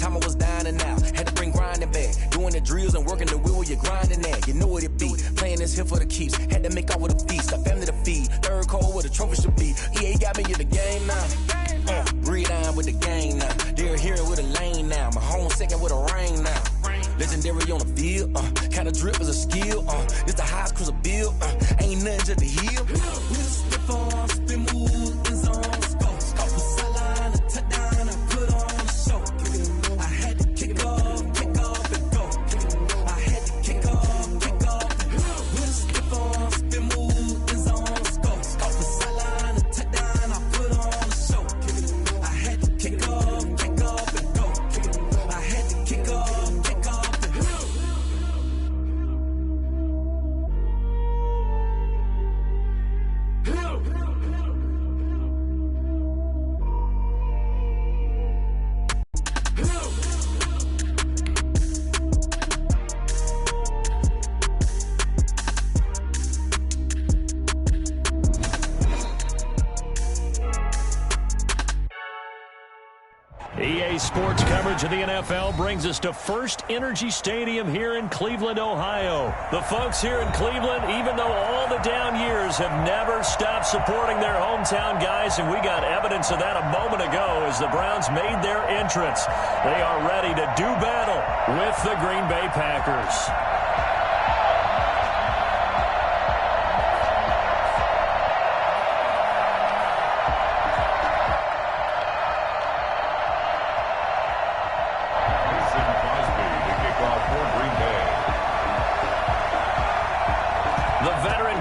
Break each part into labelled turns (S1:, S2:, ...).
S1: time I was dining out. Had to bring grinding back. Doing the drills and working the wheel where you're grinding at. You know what it be. Playing this here for the keeps. Had to make out with a feast. Got family to feed. Third cold where the trophy should be. EA got me in the game now. Breed on with the game now. They're here with a lane now. My home second with a rain now. Legendary on the field. Kinda drip is a skill. This the highest cruiser bill. Ain't nothing just to heal. We just step on, spin move, in zone, scope. Scope the sideline, a touchdown, I put on a show. I had to kick off and go. I had to kick off and go. We just step on, spin move, in zone, scope. Scope the sideline, a touchdown, I put on a show. I had to kick off and go. I had to kick off and go.
S2: EA Sports coverage of the NFL brings us to First Energy Stadium here in Cleveland, Ohio. The folks here in Cleveland, even though all the down years, have never stopped supporting their hometown guys, and we got evidence of that a moment ago as the Browns made their entrance. They are ready to do battle with the Green Bay Packers.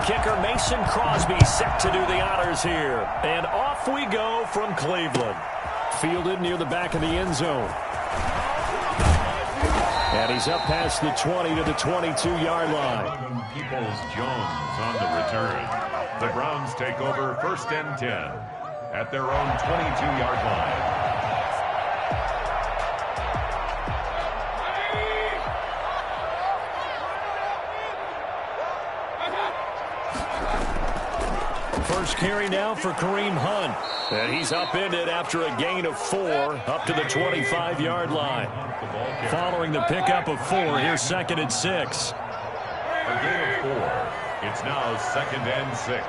S2: Kicker Mason Crosby set to do the honors here. And off we go from Cleveland. Fielded near the back of the end zone. And he's up past the 20 to the 22-yard line.
S3: Peoples-Jones on the return. The Browns take over 1st and 10 at their own 22-yard line.
S2: First carry now for Kareem Hunt. And he's upended after a gain of 4 up to the 25-yard line. Following the pickup of 4, here's 2nd and 6.
S3: A gain of 4. It's now 2nd and 6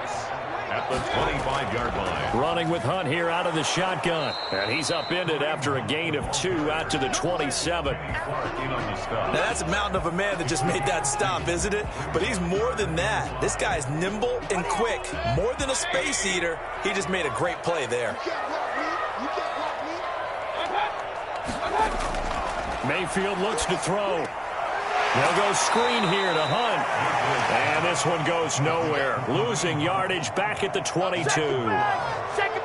S3: at the 25-yard line.
S2: Running with Hunt here out of the shotgun. And he's upended after a gain of 2 out to the 27.
S1: Now that's a mountain of a man that just made that stop, isn't it? But he's more than that. This guy's nimble and quick. More than a space eater. He just made a great play there.
S2: Mayfield looks to throw. They'll go screen here to Hunt. And this one goes nowhere. Losing yardage back at the 22.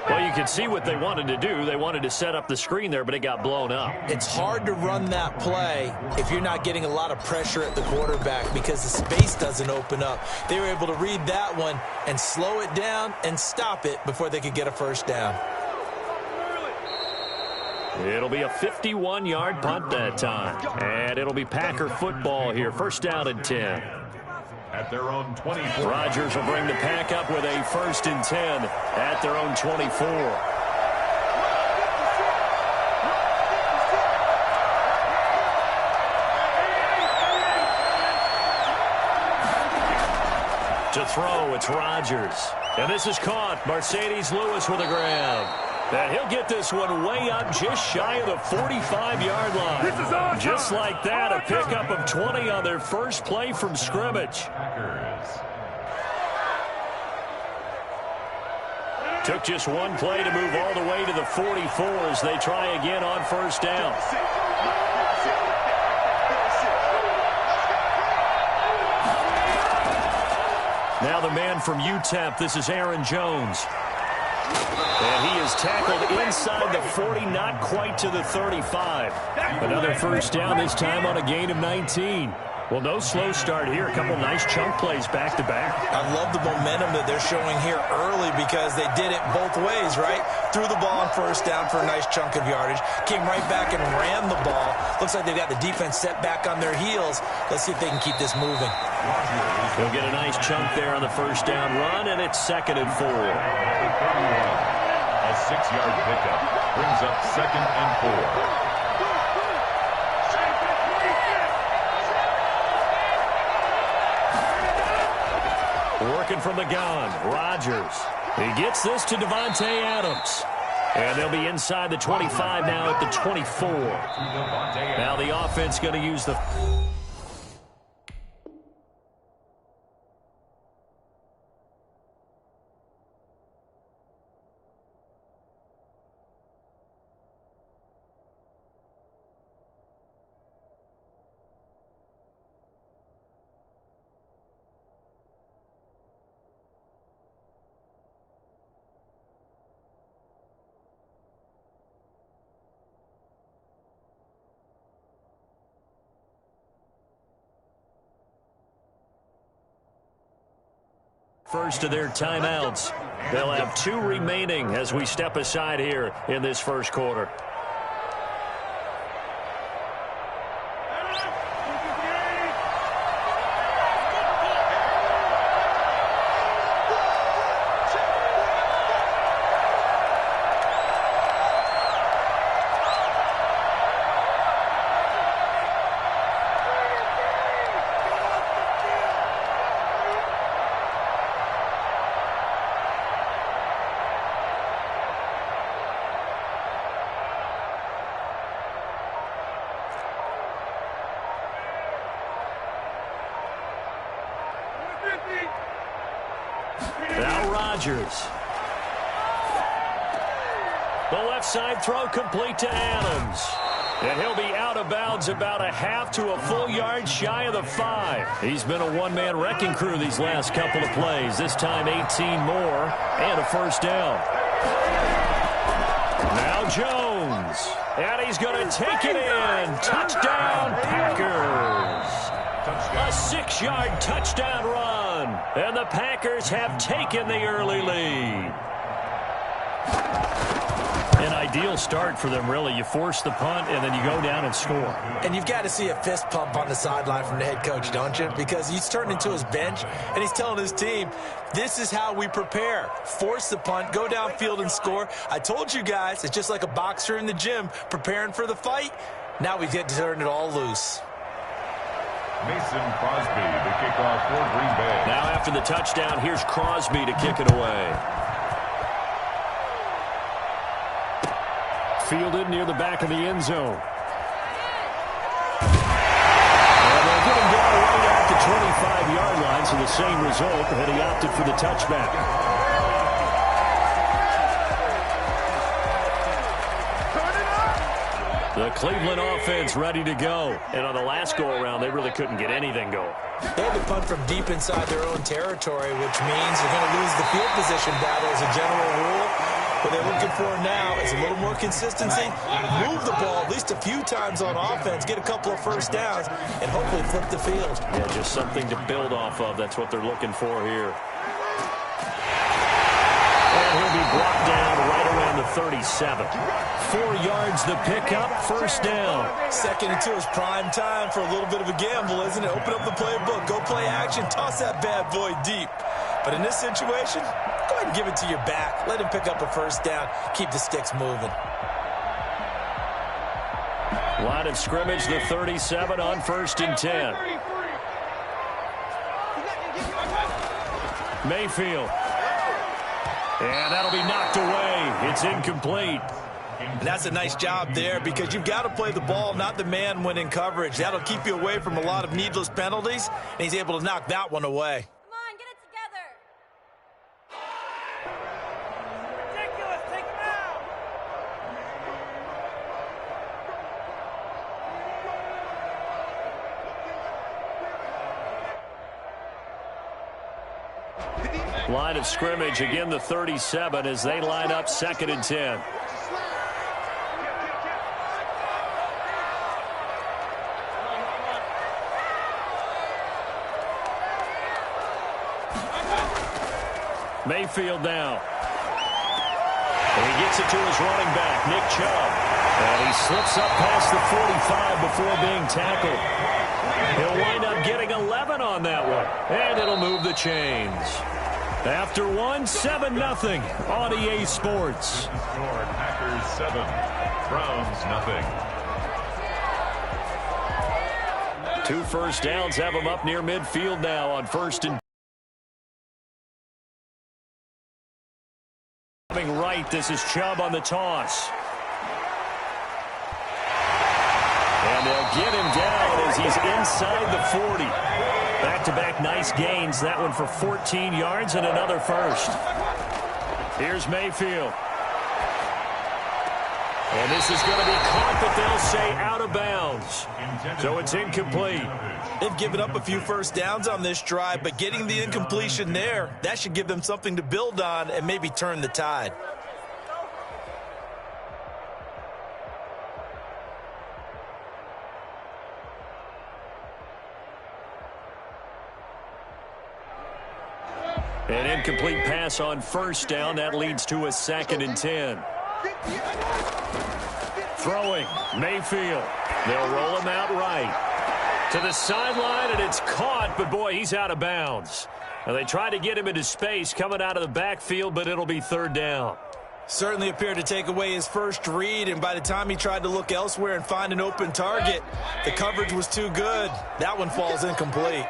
S2: Well, you can see what they wanted to do. They wanted to set up the screen there, but it got blown up.
S1: It's hard to run that play if you're not getting a lot of pressure at the quarterback because the space doesn't open up. They were able to read that one and slow it down and stop it before they could get a first down.
S2: It'll be a 51-yard punt that time. And it'll be Packer football here. 1st down and 10.
S3: At their own 24.
S2: Rodgers will bring the Pack up with a 1st and 10 at their own 24. To throw, it's Rodgers. And this is caught. Mercedes Lewis with a grab. And he'll get this one way up just shy of the 45-yard line.
S3: This is awesome.
S2: Just like that, a pickup of 20 on their first play from scrimmage. Took just one play to move all the way to the 44 as they try again on 1st down. Now the man from UTEP, this is Aaron Jones. And he is tackled inside the 40, not quite to the 35. Another 1st down, this time on a gain of 19. Well, no slow start here. A couple nice chunk plays back-to-back.
S1: I love the momentum that they're showing here early because they did it both ways, right? Threw the ball on 1st down for a nice chunk of yardage. Came right back and ran the ball. Looks like they've got the defense set back on their heels. Let's see if they can keep this moving.
S2: They'll get a nice chunk there on the 1st down run, and it's 2nd and 4.
S3: A 6-yard pickup brings up 2nd and 4.
S2: Working from the gun. Rodgers. He gets this to Davante Adams. And they'll be inside the 25 now at the 24. Now the offense going to use the... First of their timeouts. They'll have 2 remaining as we step aside here in this first quarter. Now Rodgers. The left side throw complete to Adams. And he'll be out of bounds about a half to a full yard shy of the 5. He's been a one-man wrecking crew these last couple of plays. This time 18 more and a first down. Now Jones. And he's going to take it in. Touchdown Packers. A 6-yard touchdown run. And the Packers have taken the early lead. An ideal start for them, really. You force the punt, and then you go down and score.
S4: And you've got to see a fist pump on the sideline from the head coach, don't you? Because he's turned into his bench, and he's telling his team, this is how we prepare. Force the punt, go downfield and score. I told you guys, it's just like a boxer in the gym preparing for the fight. Now we get to turn it all loose.
S3: Mason Crosby, the kickoff for Green Bay.
S2: Now after the touchdown, here's Crosby to kick it away. Fielded near the back of the end zone. And they'll get him down right at the 25-yard line, so the same result, and he opted for the touchback. The Cleveland offense ready to go. And on the last go-around, they really couldn't get anything going.
S4: They had to punt from deep inside their own territory, which means they're going to lose the field position battle as a general rule. What they're looking for now is a little more consistency, move the ball at least a few times on offense, get a couple of first downs, and hopefully flip the field.
S2: Yeah, just something to build off of. That's what they're looking for here. And he'll be brought down right around the 37. 4 yards the pickup, first down.
S4: Second and 2 is prime time for a little bit of a gamble, isn't it? Open up the playbook, go play action, toss that bad boy deep. But in this situation, go ahead and give it to your back. Let him pick up a first down. Keep the sticks moving.
S2: Line of scrimmage, the 37 on 1st and 10. Mayfield. And that'll be knocked away. It's incomplete.
S4: And that's a nice job there because you've got to play the ball, not the man when in coverage. That'll keep you away from a lot of needless penalties, and he's able to knock that one away.
S5: Come on, get it together. Ridiculous, take him out.
S2: Line of scrimmage, again the 37 as they line up 2nd and 10. Mayfield now. And he gets it to his running back, Nick Chubb. And he slips up past the 45 before being tackled. He'll wind up getting 11 on that one. And it'll move the chains. After one, 7-0 on EA Sports.
S3: Packers 7, Browns 0.
S2: 2 first downs have them up near midfield now on 1st and right. This is Chubb on the toss. And they'll get him down as he's inside the 40. Back-to-back nice gains. That one for 14 yards and another first. Here's Mayfield. And this is going to be caught, but they'll say out of bounds. So it's incomplete.
S4: They've given up a few first downs on this drive, but getting the incompletion there, that should give them something to build on and maybe turn the tide.
S2: An incomplete pass on first down. That leads to a 2nd and 10. Throwing, Mayfield. They'll roll him out right. To the sideline, and it's caught, but boy, he's out of bounds. Now, they tried to get him into space coming out of the backfield, but it'll be 3rd down.
S4: Certainly appeared to take away his first read, and by the time he tried to look elsewhere and find an open target, the coverage was too good. That one falls incomplete.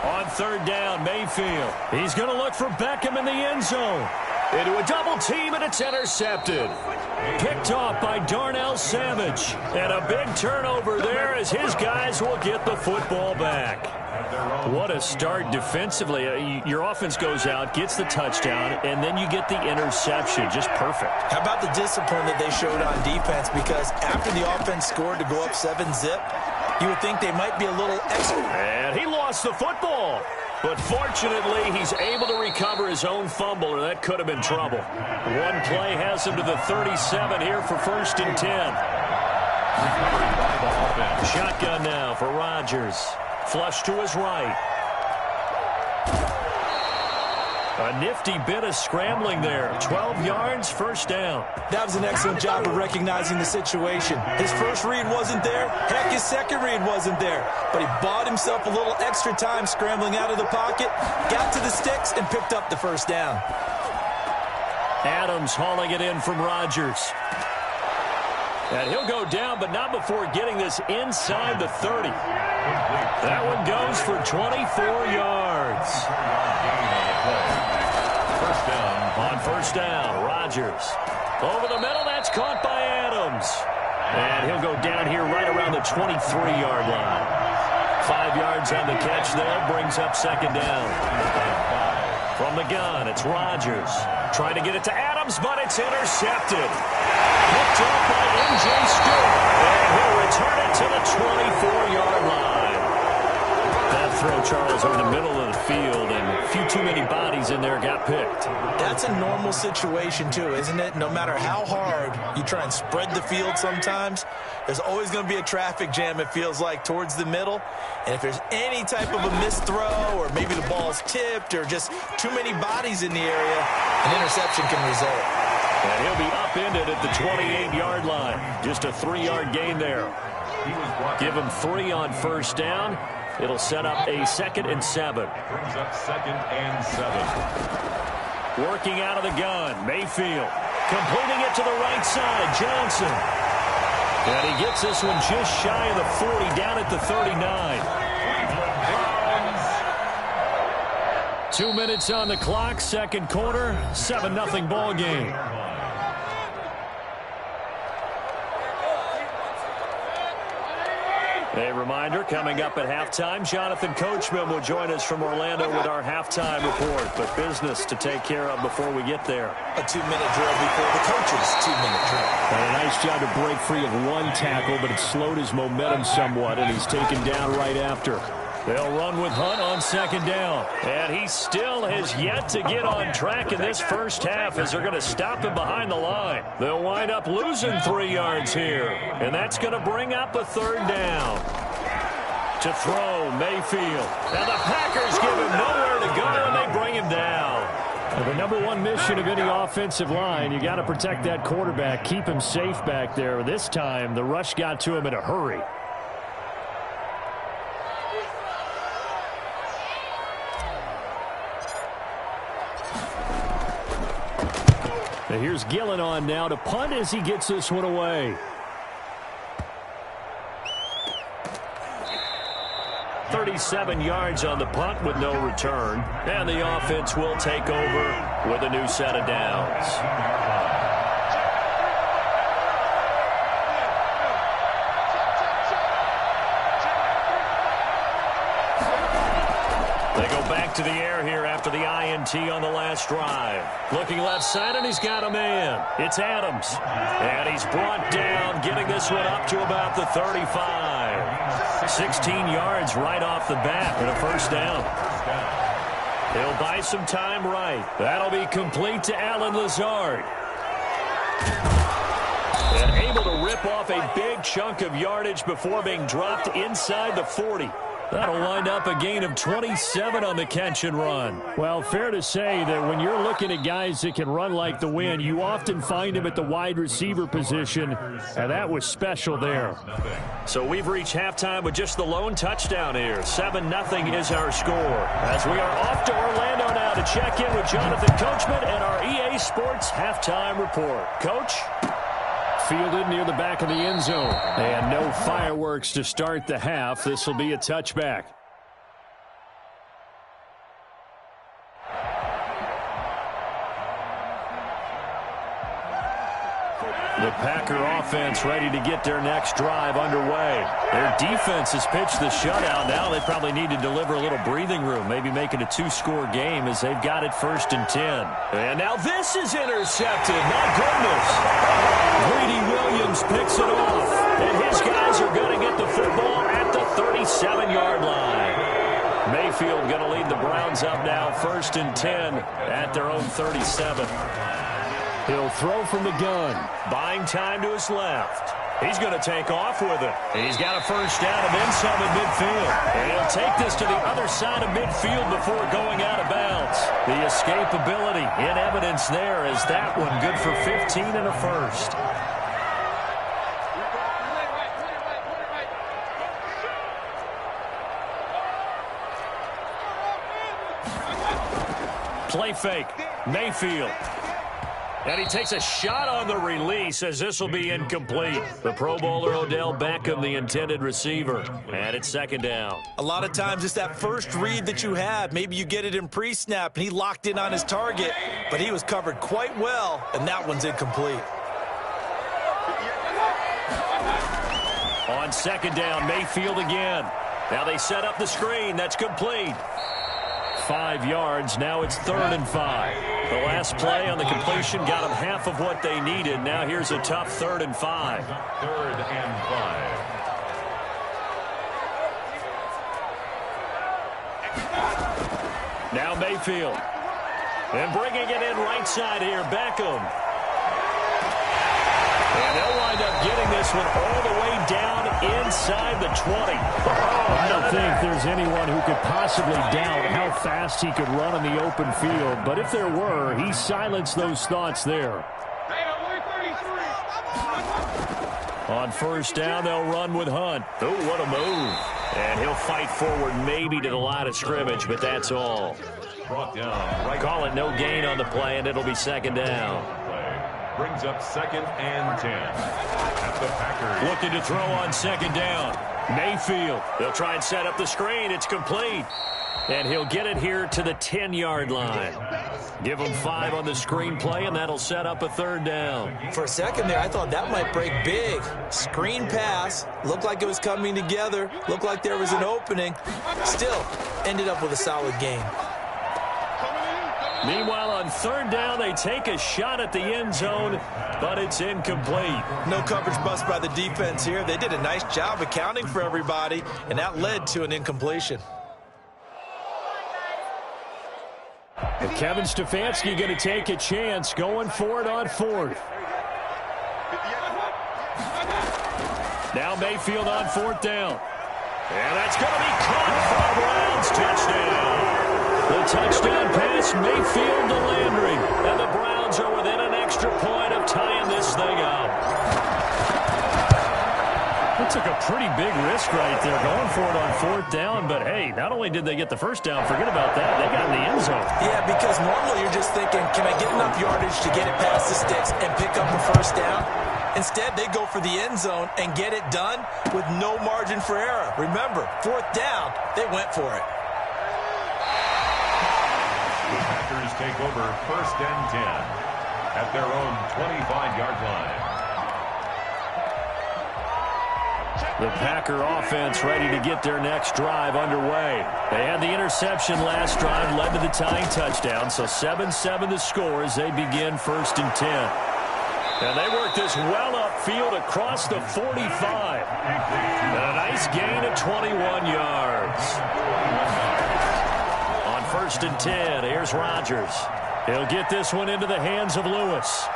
S2: On 3rd down, Mayfield. He's going to look for Beckham in the end zone. Into a double team, and it's intercepted. Picked off by Darnell Savage. And a big turnover there as his guys will get the football back. What a start defensively. Your offense goes out, gets the touchdown, and then you get the interception. Just perfect. How
S4: about the discipline that they showed on defense? Because after the offense scored to go up 7-zip, you would think they might be a little extra.
S2: And he lost the football. But fortunately, he's able to recover his own fumble, or that could have been trouble. One play has him to the 37 here for 1st and 10. Shotgun now for Rodgers. Flush to his right. A nifty bit of scrambling there. 12 yards, 1st down.
S4: That was an excellent job of recognizing the situation. His first read wasn't there. Heck, his second read wasn't there. But he bought himself a little extra time scrambling out of the pocket, got to the sticks, and picked up the 1st down.
S2: Adams hauling it in from Rodgers. And he'll go down, but not before getting this inside the 30. That one goes for 24 yards. On 1st down, Rodgers. Over the middle, that's caught by Adams. And he'll go down here right around the 23-yard line. 5 yards on the catch there, brings up 2nd down. From the gun, it's Rodgers. Trying to get it to Adams, but it's intercepted. Picked up by M.J. Stewart. And he'll return it to the 24-yard line. That throw, Charles, over the middle of the field, and a few too many bodies in there got picked.
S4: That's a normal situation, too, isn't it? No matter how hard you try and spread the field sometimes, there's always going to be a traffic jam, it feels like, towards the middle. And if there's any type of a missed throw, or maybe the ball's tipped, or just too many bodies in the area, an interception can result.
S2: And he'll be upended at the 28-yard line. Just a 3-yard gain there. Give him 3 on 1st down. It'll set up a 2nd and 7.
S3: Brings up 2nd and 7.
S2: Working out of the gun, Mayfield. Completing it to the right side, Johnson. And he gets this one just shy of the 40, down at the 39. 2 minutes on the clock, 2nd quarter, 7-0 ball game. A reminder, coming up at halftime, Jonathan Coachman will join us from Orlando with our halftime report. But business to take care of before we get there.
S4: A 2-minute drill before the coach's 2-minute drill.
S2: And a nice job to break free of one tackle, but it slowed his momentum somewhat, and he's taken down right after. They'll run with Hunt on 2nd down. And he still has yet to get on track in this first half as they're going to stop him behind the line. They'll wind up losing 3 yards here. And that's going to bring up a 3rd down. To throw, Mayfield. And the Packers give him nowhere to go, and they bring him down. Well, the number one mission of any offensive line, you got to protect that quarterback, keep him safe back there. This time, the rush got to him in a hurry. Now here's Gillen on now to punt as he gets this one away. 37 yards on the punt with no return. And the offense will take over with a new set of downs. They go back to the air here after the INT on the last drive. Looking left side, and he's got a man. It's Adams. And he's brought down, getting this one up to about the 35. 16 yards right off the bat and a first down. He'll buy some time right. That'll be complete to Alan Lazard. And able to rip off a big chunk of yardage before being dropped inside the 40. That'll wind up a gain of 27 on the catch and run.
S6: Well, fair to say that when you're looking at guys that can run like the wind, you often find them at the wide receiver position, and that was special there.
S2: So we've reached halftime with just the lone touchdown here. 7-0 is our score. As we are off to Orlando now to check in with Jonathan Coachman and our EA Sports halftime report. Coach?
S6: Fielded near the back of the end zone. And no fireworks to start the half. This will be a touchback.
S2: The Packer offense ready to get their next drive underway. Their defense has pitched the shutout. Now they probably need to deliver a little breathing room, maybe make it a 2-score game as they've got it 1st and 10. And now this is intercepted. My goodness. Greedy Williams picks it off. And his guys are going to get the football at the 37-yard line. Mayfield going to lead the Browns up now 1st and 10 at their own 37.
S6: He'll throw from the gun.
S2: Buying time to his left. He's going to take off with it. He's got a first down and then some at midfield. And he'll take this to the other side of midfield before going out of bounds. The escapability in evidence there is that one good for 15 and a first. Play fake. Mayfield. And he takes a shot on the release as this will be incomplete. The Pro Bowler Odell Beckham, the intended receiver. And it's 2nd down.
S4: A lot of times it's that first read that you have. Maybe you get it in pre-snap, and he locked in on his target, but he was covered quite well, and that one's incomplete.
S2: On 2nd down, Mayfield again. Now they set up the screen. That's complete. 5 yards. Now it's 3rd and 5. The last play on the completion got them half of what they needed. Now here's a tough 3rd and 5.
S3: 3rd and 5.
S2: Now Mayfield. And bringing it in right side here, Beckham. And they'll wind up getting this one all the way down inside the 20.
S6: I don't think there's anyone who could possibly doubt how fast he could run on the open field. But if there were, he silenced those thoughts there.
S2: On 1st down, they'll run with Hunt. Oh, what a move. And he'll fight forward maybe to the line of scrimmage, but that's all.
S3: Brought down. Right.
S2: Call it no gain on the play, and it'll be 2nd down.
S3: Brings up 2nd and 10. At the Packers.
S2: Looking to throw on 2nd down. Mayfield. They'll try and set up the screen. It's complete. And he'll get it here to the 10-yard line. Give him 5 on the screen play, and that'll set up a 3rd down.
S4: For a second there, I thought that might break big. Screen pass. Looked like it was coming together. Looked like there was an opening. Still, ended up with a solid game.
S2: Meanwhile, on 3rd down, they take a shot at the end zone, but it's incomplete.
S4: No coverage bust by the defense here. They did a nice job accounting for everybody, and that led to an incompletion.
S6: And Kevin Stefanski going to take a chance going for it on 4th.
S2: Now Mayfield on 4th down. And that's going to be caught for a Browns touchdown. The touchdown pass, Mayfield to Landry. And the Browns are within an extra point of tying this thing up.
S6: That took a pretty big risk right there, going for it on 4th down. But, hey, not only did they get the first down, forget about that, they got in the end zone.
S4: Yeah, because normally you're just thinking, can I get enough yardage to get it past the sticks and pick up a first down? Instead, they go for the end zone and get it done with no margin for error. Remember, 4th down, they went for it.
S3: The Packers take over 1st and 10 at their own 25-yard line.
S2: The Packer offense ready to get their next drive underway. They had the interception last drive, led to the tying touchdown, so 7-7 the score as they begin 1st and 10. And they work this well upfield across the 45. And a nice gain of 21 yards. On 1st and 10, here's Rodgers. He'll get this one into the hands of Lewis.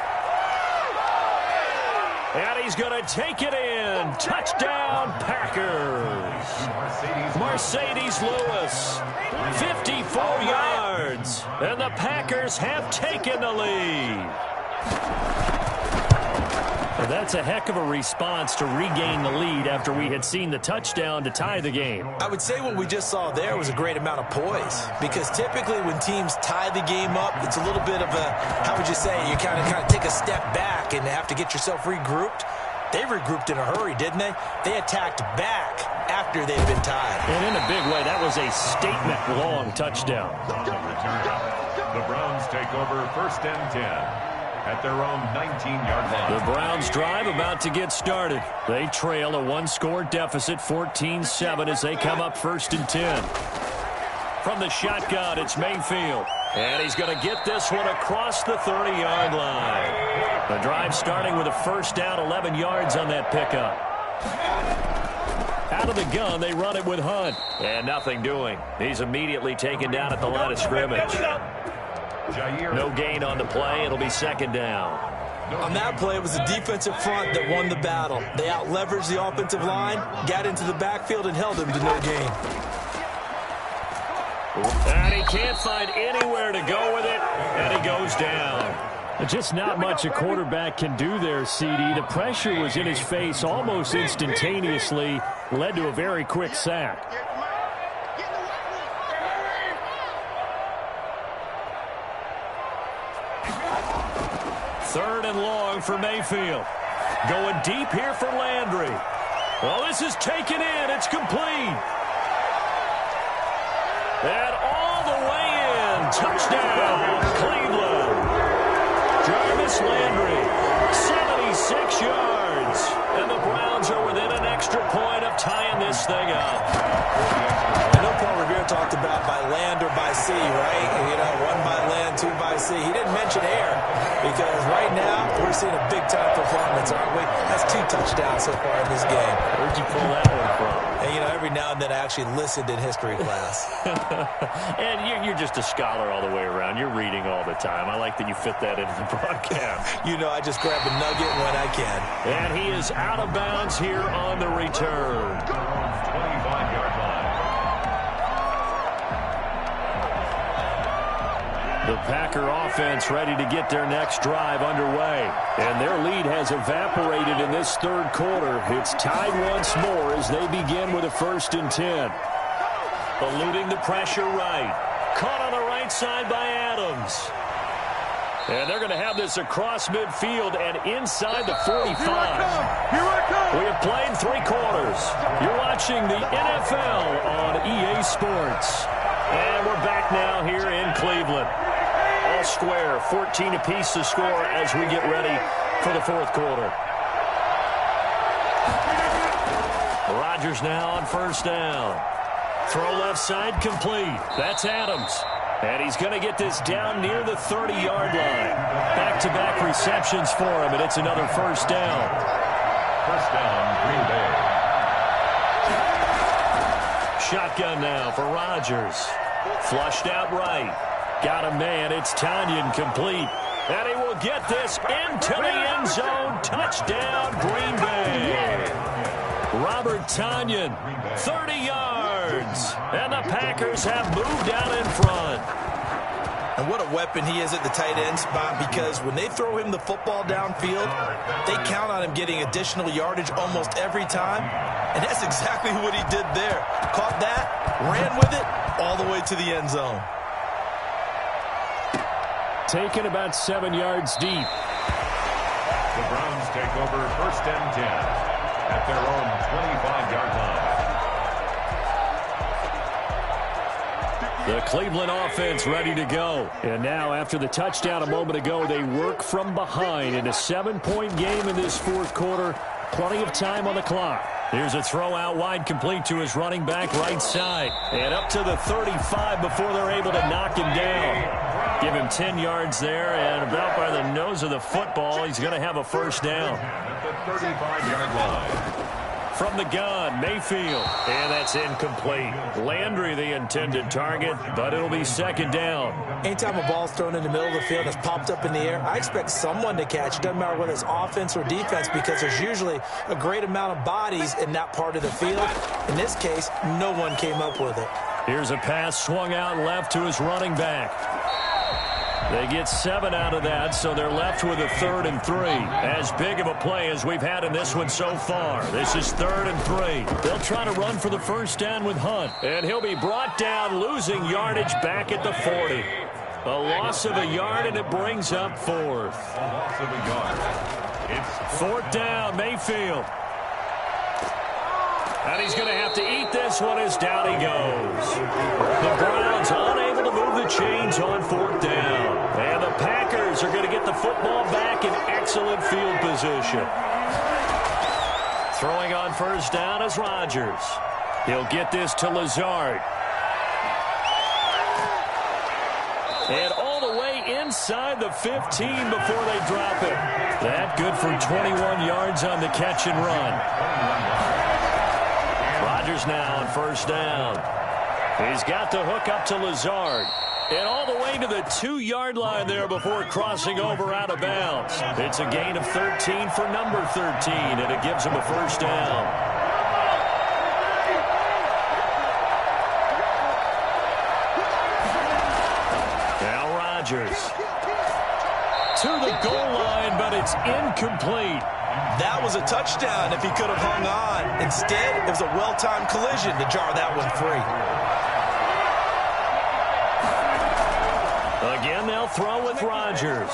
S2: And he's going to take it in. Touchdown, Packers. Mercedes Lewis, 54 yards. And the Packers have taken the lead. Well, that's a heck of a response to regain the lead after we had seen the touchdown to tie the game.
S4: I would say what we just saw there was a great amount of poise, because typically when teams tie the game up, it's a little bit of a, how would you say, you kind of take a step back and have to get yourself regrouped. They regrouped in a hurry, didn't they? They attacked back after they'd been tied.
S2: And in a big way, that was a statement-long touchdown.
S3: On the return, the Browns take over 1st and 10 at their own 19-yard line.
S2: The Browns drive about to get started. They trail a one-score deficit, 14-7, as they come up 1st and 10. From the shotgun, it's Mayfield. And he's going to get this one across the 30-yard line. The drive starting with a 1st down, 11 yards on that pickup. Out of the gun, they run it with Hunt. And nothing doing. He's immediately taken down at the line of scrimmage. No gain on the play. It'll be 2nd down.
S4: On that play, it was the defensive front that won the battle. They out-leveraged the offensive line, got into the backfield, and held him to no gain.
S2: And he can't find anywhere to go with it, and he goes down.
S6: Just not much a quarterback can do there, CD. The pressure was in his face almost instantaneously, led to a very quick sack.
S2: 3rd and long for Mayfield. Going deep here for Landry. Well, this is taken in. It's complete. And all the way in. Touchdown, Cleveland. Jarvis Landry, 76 yards. And the Browns are within an extra point of tying this thing up.
S4: I know Paul Revere talked about by land or by sea, right? You know, 1 by land, 2 by sea. He didn't mention air, because right now we're seeing a big-time performance, aren't we? That's 2 touchdowns so far in this game.
S2: Where'd you pull that one from?
S4: And, you know, every now and then I actually listened in history class.
S2: And you're just a scholar all the way around. You're reading all the time. I like that you fit that into the broadcast.
S4: You know, I just grab a nugget when I can.
S2: And he is out of bounds here on the return.
S3: 25-yard line.
S6: The Packer offense ready to get their next drive underway. And their lead has evaporated in this 3rd quarter. It's tied once more as they begin with a 1st and 10.
S2: Eluding the pressure right. Caught on the right side by Adams. And they're going to have this across midfield and inside the 45. We have played 3 quarters. You're watching the NFL on EA Sports. And we're back now here in Cleveland. All square, 14 apiece to score as we get ready for the 4th quarter. Rodgers now on 1st down. Throw left side complete. That's Adams. And he's going to get this down near the 30-yard line. Back-to-back receptions for him, and it's another 1st down.
S3: 1st down, Green Bay.
S2: Shotgun now for Rodgers. Flushed out right. Got a man. It's Tanyan complete. And he will get this into the end zone. Touchdown, Green Bay. Robert Tanyan, 30 yards. And the Packers have moved out in front.
S4: And what a weapon he is at the tight end spot, because when they throw him the football downfield, they count on him getting additional yardage almost every time. And that's exactly what he did there. Caught that, ran with it, all the way to the end zone.
S6: Taken about 7 yards deep.
S3: The Browns take over first and 10 at their own 25-yard line.
S2: The Cleveland offense ready to go. And now after the touchdown a moment ago, they work from behind in a 7-point game in this fourth quarter. Plenty of time on the clock. Here's a throw out wide, complete to his running back right side. And up to the 35 before they're able to knock him down. Give him 10 yards there, and about by the nose of the football, he's going to have a first down.
S3: At the 35-yard line.
S2: From the gun, Mayfield. And that's incomplete. Landry the intended target, but it'll be second down.
S4: Anytime a ball's thrown in the middle of the field and it's popped up in the air, I expect someone to catch it. Doesn't matter whether it's offense or defense, because there's usually a great amount of bodies in that part of the field. In this case, no one came up with it.
S2: Here's a pass swung out left to his running back. They get 7 out of that, so they're left with a 3rd and 3. As big of a play as we've had in this one so far. This is 3rd and 3. They'll try to run for the first down with Hunt. And he'll be brought down, losing yardage back at the 40. A loss of a yard, and it brings up 4th.
S3: Loss of a yard. It's
S2: 4th down, Mayfield. And he's going to have to eat this one as down he goes. The Browns unable to move the chains on 4th down. And the Packers are going to get the football back in excellent field position. Throwing on first down is Rodgers. He'll get this to Lazard. And all the way inside the 15 before they drop it. That good for 21 yards on the catch and run. Rodgers now on first down. He's got the hook up to Lazard. And all the way to the 2-yard line there before crossing over out of bounds. It's a gain of 13 for number 13, and it gives him a first down. Now Rodgers to the goal line, but it's incomplete.
S4: That was a touchdown if he could have hung on. Instead, it was a well-timed collision to jar that one free.
S2: Again, they'll throw with Rodgers.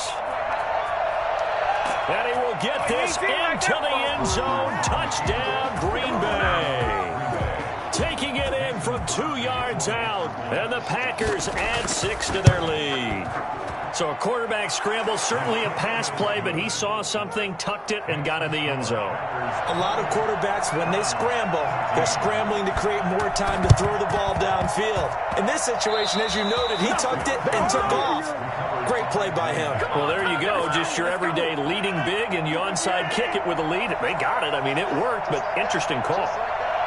S2: And he will get this into the end zone. Touchdown, Green Bay. Taking it in from 2 yards out. And the Packers add 6 to their lead. So a quarterback scramble, certainly a pass play, but he saw something, tucked it, and got in the end zone.
S4: A lot of quarterbacks, when they scramble, they're scrambling to create more time to throw the ball downfield. In this situation, as you noted, he tucked it and took off. Great play by him.
S2: Well, there you go. Just your everyday leading big, and you onside kick it with a lead. They got it. I mean, it worked, but interesting call.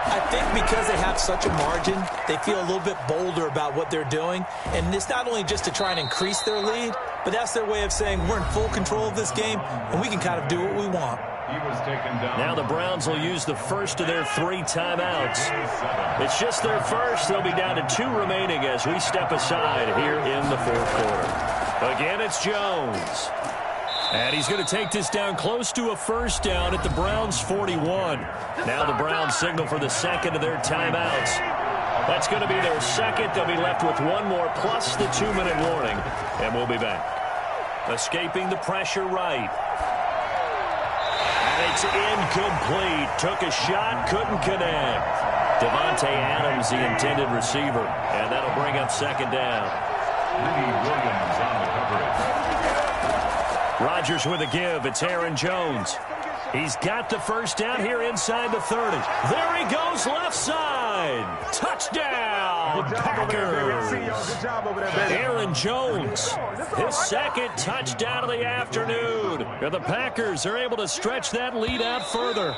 S4: I think because they have such a margin, they feel a little bit bolder about what they're doing. And it's not only just to try and increase their lead, but that's their way of saying we're in full control of this game, and we can kind of do what we want.
S3: He was taken down.
S2: Now the Browns will use the first of their 3 timeouts. It's just their first. They'll be down to 2 remaining as we step aside here in the fourth quarter. Again, it's Jones. And he's going to take this down close to a first down at the Browns' 41. Now the Browns signal for the second of their timeouts. That's going to be their second. They'll be left with 1 more plus the 2-minute warning. And we'll be back. Escaping the pressure right. And it's incomplete. Took a shot, couldn't connect. Devontae Adams, the intended receiver. And that'll bring up second down.
S3: Lee Williams on the coverage.
S2: Rodgers with a give. It's Aaron Jones. He's got the first down here inside the 30. There he goes, left side. Touchdown, Packers. Aaron Jones, his second touchdown of the afternoon. And the Packers are able to stretch that lead out further.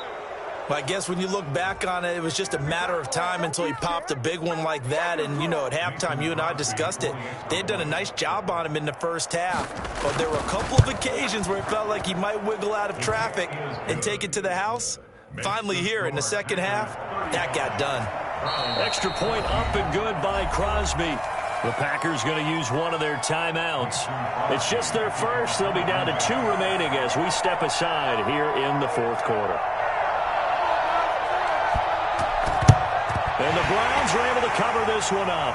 S4: Well, I guess when you look back on it, it was just a matter of time until he popped a big one like that. And, you know, at halftime, you and I discussed it. They had done a nice job on him in the first half. But there were a couple of occasions where it felt like he might wiggle out of traffic and take it to the house. Finally here in the second half, that got done.
S2: Extra point up and good by Crosby. The Packers going to use one of their timeouts. It's just their first. They'll be down to 2 remaining as we step aside here in the fourth quarter. And the Browns were able to cover this one up.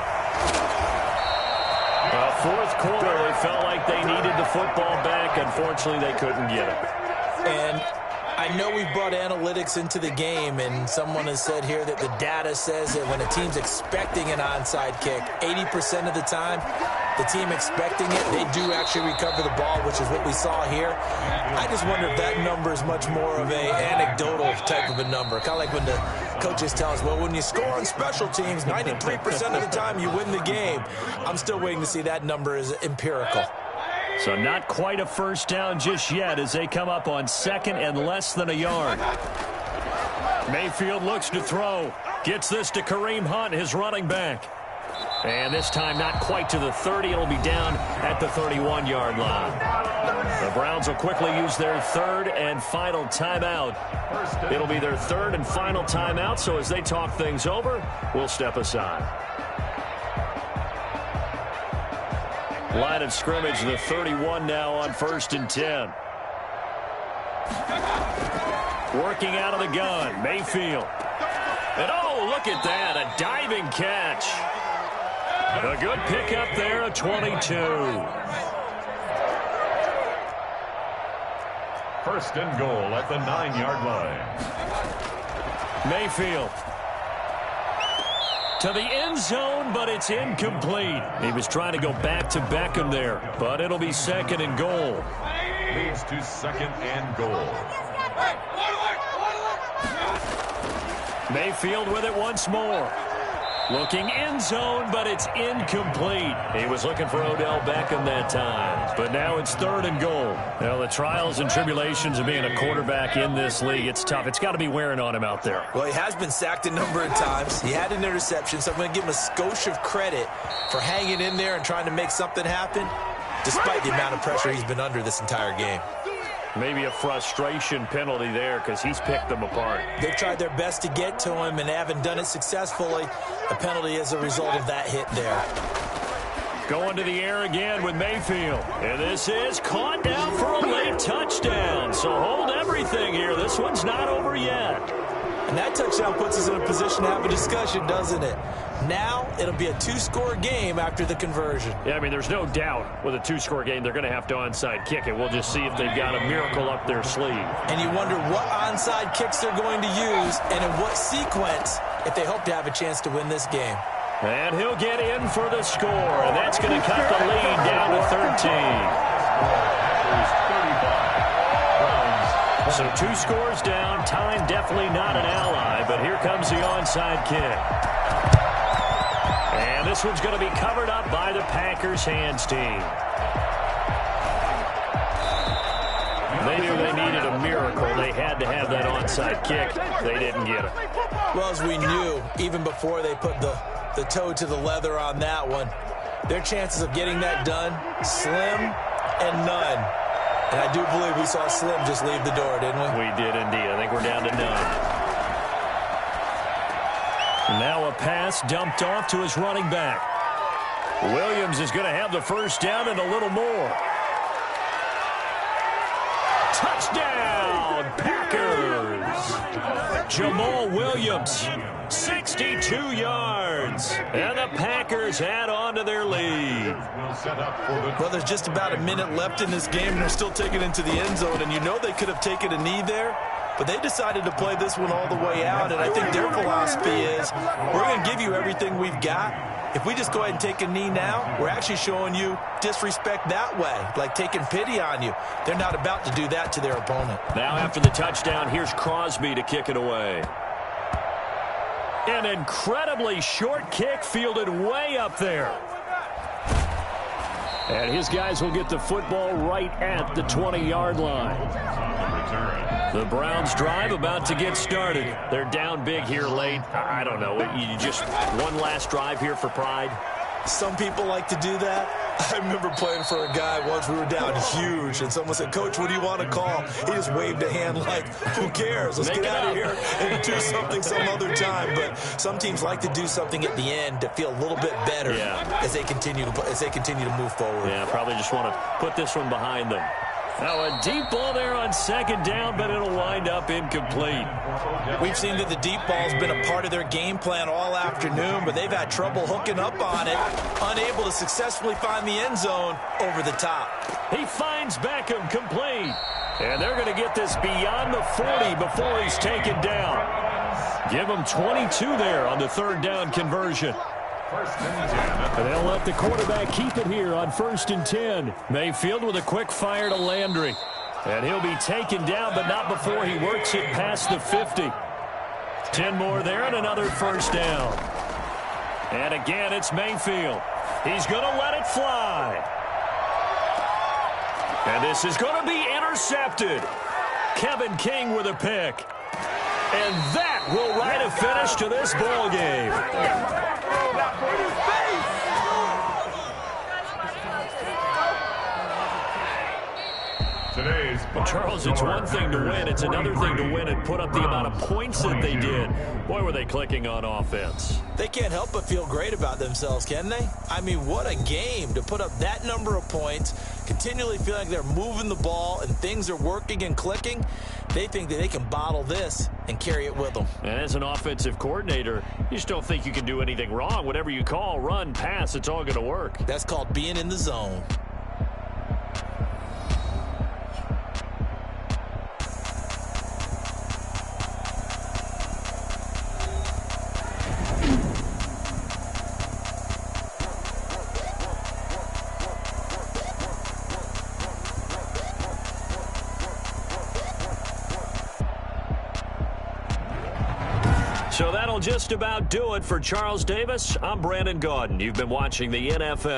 S2: Fourth quarter, they felt like they needed the football back. Unfortunately, they couldn't get it.
S4: And I know we've brought analytics into the game, and someone has said here that the data says that when a team's expecting an onside kick, 80% of the time, the team expecting it, they do actually recover the ball, which is what we saw here. I just wonder if that number is much more of a anecdotal type of a number. Kind of like when the coaches tell us, well, when you score on special teams, 93% of the time you win the game. I'm still waiting to see that number is empirical.
S2: So not quite a first down just yet as they come up on second and less than a yard. Mayfield looks to throw. Gets this to Kareem Hunt, his running back. And this time not quite to the 30. It'll be down at the 31-yard line. The Browns will quickly use their third and final timeout. It'll be their third and final timeout, so as they talk things over, we'll step aside. Line of scrimmage, the 31 now on 1st and 10. Working out of the gun, Mayfield. And oh, look at that, a diving catch. A good pickup there, a 22.
S3: 1st and goal at the 9-yard line.
S2: Mayfield. To the end zone, but it's incomplete. He was trying to go back to Beckham there, but it'll be 2nd and goal.
S3: Leads to 2nd and goal.
S2: Mayfield with it once more. Looking end zone, but it's incomplete. He was looking for Odell Beckham that time. But now it's 3rd and goal. Now, the trials and tribulations of being a quarterback in this league, it's tough. It's got to be wearing on him out there.
S4: Well, he has been sacked a number of times. He had an interception, so I'm going to give him a skosh of credit for hanging in there and trying to make something happen, despite the amount of pressure he's been under this entire game.
S2: Maybe a frustration penalty there because he's picked them apart.
S4: They've tried their best to get to him and haven't done it successfully. A penalty as a result of that hit there.
S2: Going to the air again with Mayfield. And this is caught down for a late touchdown. So hold everything here. This one's not over yet.
S4: And that touchdown puts us in a position to have a discussion, doesn't it? Now it'll be a 2-score game after the conversion.
S2: Yeah, I mean, there's no doubt with a 2-score game they're going to have to onside kick it. We'll just see if they've got a miracle up their sleeve.
S4: And you wonder what onside kicks they're going to use and in what sequence if they hope to have a chance to win this game.
S2: And he'll get in for the score, and that's going to cut the lead down to 13. So 2 scores down. Time definitely not an ally, but here comes the onside kick. And this one's going to be covered up by the Packers hands team. They knew they needed a miracle. They had to have that onside kick. They didn't get it.
S4: Well, as we knew, even before they put the toe to the leather on that one, their chances of getting that done, slim and none. And I do believe we saw Slim just leave the door, didn't we?
S2: We did indeed. I think we're down to none. Now a pass dumped off to his running back. Williams is going to have the first down and a little more. Touchdown, Packers! Jamal Williams, 62 yards. And the Packers add on to their lead.
S4: Well, there's just about a minute left in this game, and they're still taking it into the end zone. And you know they could have taken a knee there, but they decided to play this one all the way out. And I think their philosophy is, we're going to give you everything we've got. If we just go ahead and take a knee now, we're actually showing you disrespect that way, like taking pity on you. They're not about to do that to their opponent.
S2: Now after the touchdown, here's Crosby to kick it away. An incredibly short kick fielded way up there. And his guys will get the football right at the 20-yard line. The Browns drive about to get started. They're down big here late. I don't know. You just one last drive here for pride?
S4: Some people like to do that. I remember playing for a guy once. We were down huge, and someone said, "Coach, what do you want to call?" He just waved a hand like, "Who cares? Let's get out of here and do something some other time." But some teams like to do something at the end to feel a little bit better as they continue to move forward.
S2: Yeah, probably just want to put this one behind them. Now a deep ball there on second down, but it'll wind up incomplete.
S4: We've seen that the deep ball's been a part of their game plan all afternoon, but they've had trouble hooking up on it, unable to successfully find the end zone over the top.
S2: He finds Beckham complete. And they're going to get this beyond the 40 before he's taken down. Give him 22 there on the third down conversion. And they'll let the quarterback keep it here on 1st and 10. Mayfield with a quick fire to Landry. And he'll be taken down, but not before he works it past the 50. 10 more there and another first down. And again, it's Mayfield. He's going to let it fly. And this is going to be intercepted. Kevin King with a pick. And that will write a finish to this ball game. Well, Charles, it's one thing to win. It's another thing to win and put up the amount of points that they did. Boy, were they clicking on offense.
S4: They can't help but feel great about themselves, can they? I mean, what a game to put up that number of points, continually feel like they're moving the ball and things are working and clicking. They think that they can bottle this and carry it with them.
S2: And as an offensive coordinator, you just don't think you can do anything wrong. Whatever you call, run, pass, it's all going to work.
S4: That's called being in the zone.
S2: So that'll just about do it for Charles Davis. I'm Brandon Gaudin. You've been watching the NFL.